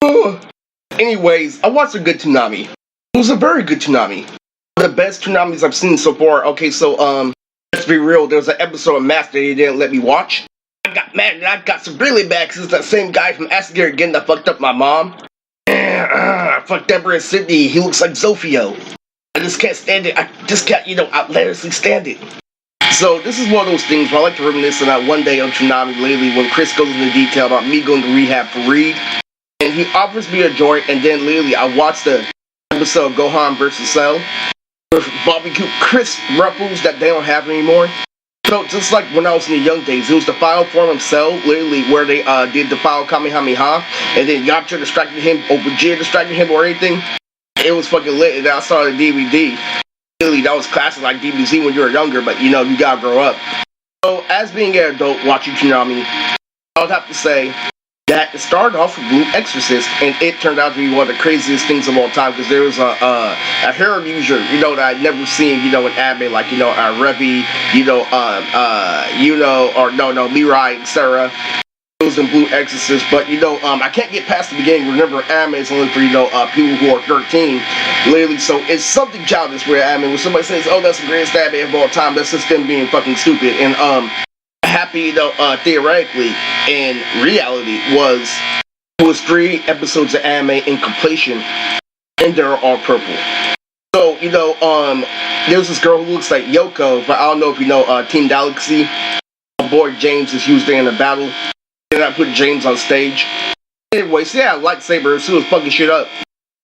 Ugh. Anyways, I watched a good Toonami. It was a very good Toonami. The best Toonamis I've seen so far. Okay, so, let's be real, there was an episode of Master that he didn't let me watch. I got mad and I got severely bad because it's that same guy from Asgard again that fucked up my mom. I fucked Deborah and Sydney. He looks like Zofio. I just can't stand it. I just can't, outlandishly stand it. So this is one of those things where I like to reminisce on that one day on Toonami lately when Chris goes into detail about me going to rehab for Reed. And he offers me a joint, and then lately I watched the episode of Gohan vs. Cell with barbecue crisp ruffles that they don't have anymore. So just like when I was in the young days, it was the final form of Cell, literally where they did the final Kamehameha, and then Yamcha distracted him, or Vegeta distracted him, or anything. It was fucking lit, and I saw the DVD. Really, that was classic like DBZ when you were younger, but you gotta grow up. So as being an adult watching Toonami, I would have to say that it started off with Blue Exorcist, and it turned out to be one of the craziest things of all time, because there was a hair user, that I'd never seen, in anime, like, Revi, Mirai, etc. It was in Blue Exorcist, but, I can't get past the beginning. Remember, anime is only for, people who are 13, literally, so it's something childish where anime, when somebody says, oh, that's the greatest anime of all time, that's just them being fucking stupid, and, happy, theoretically, in reality, was 3 episodes of anime in completion, and they're all purple. So, there's this girl who looks like Yoko, but I don't know if you know Team Galaxy. My boy James is used there in the battle. Then I put James on stage. Anyways, yeah, lightsabers, he was fucking shit up.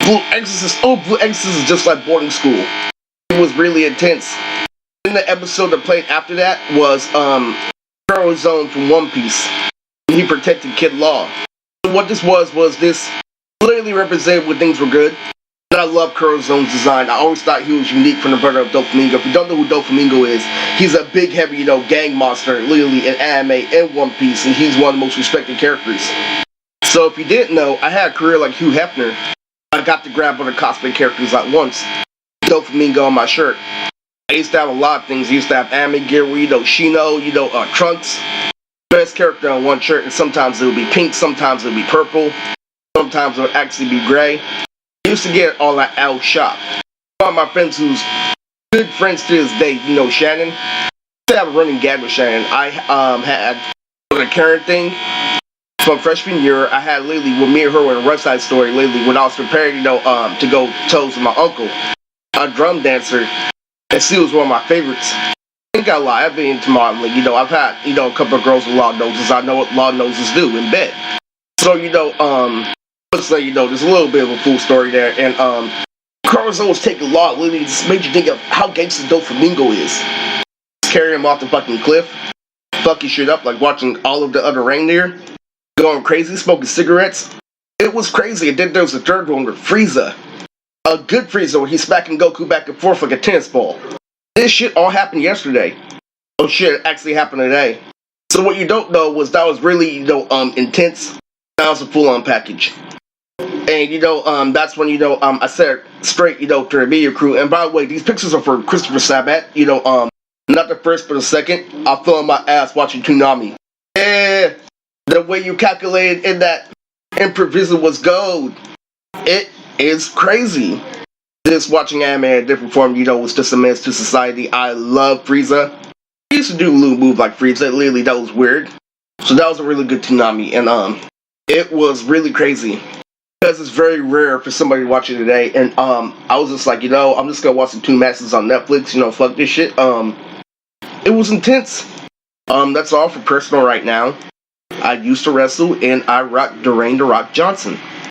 Blue Exorcist is just like boarding school. It was really intense. Then the episode that played after that was, Zone from One Piece. He protected Kid Law. What this was this literally represented when things were good. And I love Zone's design. I always thought he was unique from the brother of Doflamingo. If you don't know who Doflamingo is, he's a big, heavy, gang monster, literally in anime and One Piece, and he's one of the most respected characters. So if you didn't know, I had a career like Hugh Hefner. I got to grab other cosplay characters at once. Doflamingo on my shirt. I used to have a lot of things. I used to have anime gear where, Shino, Trunks. Best character on one shirt, and sometimes it would be pink, sometimes it would be purple, sometimes it would actually be gray. I used to get all that out shop. One of my friends who's good friends to this day, Shannon. I used to have a running gag with Shannon. I had the Karen thing from freshman year. I had lately, when me and her were in a West Side Story lately, when I was preparing, to go toes with my uncle, a drum dancer. And she was one of my favorites. I ain't gonna lie, I've been into modeling. I've had, a couple of girls with long noses. I know what long noses do in bed. So, let's say, there's a little bit of a full story there. And, Corazon was taking law, literally just made you think of how gangsta Doflamingo is. Just carry him off the fucking cliff, fucking shit up, like watching all of the other reindeer, going crazy, smoking cigarettes. It was crazy. And then there was a third one with Frieza. A good Frieza where he's smacking Goku back and forth like a tennis ball. This shit all happened yesterday. Oh shit, it actually happened today. So what you don't know was that was really, intense. That was a full-on package. And, that's when, I said straight, to the media crew. And by the way, these pictures are for Christopher Sabat. Not the first, but the second. I'm feeling my ass watching Toonami. Yeah, the way you calculated in that improvisation was gold. It is crazy. Just watching anime in a different form, was just a menace to society. I love Frieza. I used to do a little move like Frieza. Literally, that was weird. So that was a really good Toonami. And, it was really crazy. Because it's very rare for somebody to watch it today. And, I was just like, I'm just gonna watch some Toon Masters on Netflix. Fuck this shit. It was intense. That's all for personal right now. I used to wrestle, and I rock Dwayne The Rock Johnson.